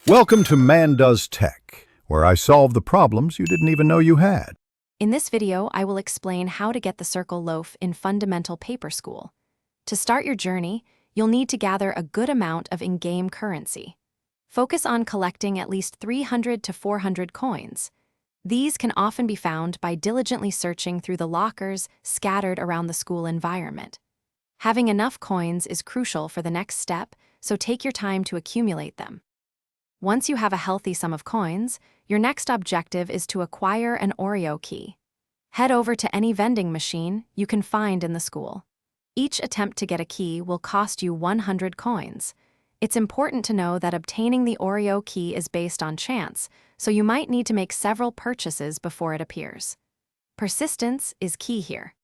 Welcome to Man Does Tech, where I solve the problems you didn't even know you had. In this video, I will explain how to get the circle loaf in Fundamental Paper School. To start your journey, you'll need to gather a good amount of in-game currency. Focus on collecting at least 300 to 400 coins. These can often be found by diligently searching through the lockers scattered around the school environment. Having enough coins is crucial for the next step, so take your time to accumulate them. Once you have a healthy sum of coins, your next objective is to acquire an Oreo key. Head over to any vending machine you can find in the school. Each attempt to get a key will cost you 100 coins. It's important to know that obtaining the Oreo key is based on chance, so you might need to make several purchases before it appears. Persistence is key here.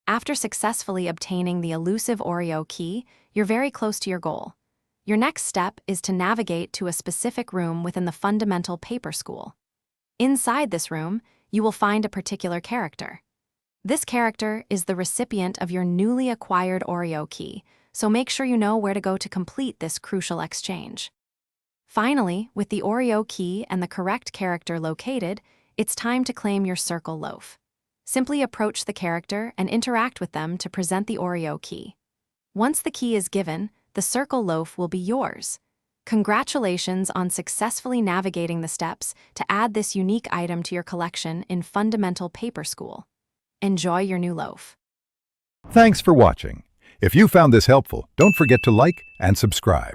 After successfully obtaining the elusive Oreo key, you're very close to your goal. Your next step is to navigate to a specific room within the Fundamental Paper School. Inside this room, you will find a particular character. This character is the recipient of your newly acquired Oreo key, so make sure you know where to go to complete this crucial exchange. Finally, with the Oreo key and the correct character located, it's time to claim your circle loaf. Simply approach the character and interact with them to present the Oreo key. Once the key is given, the circle loaf will be yours. Congratulations on successfully navigating the steps to add this unique item to your collection in Fundamental Paper School. Enjoy your new loaf. Thanks for watching. If you found this helpful, don't forget to like and subscribe.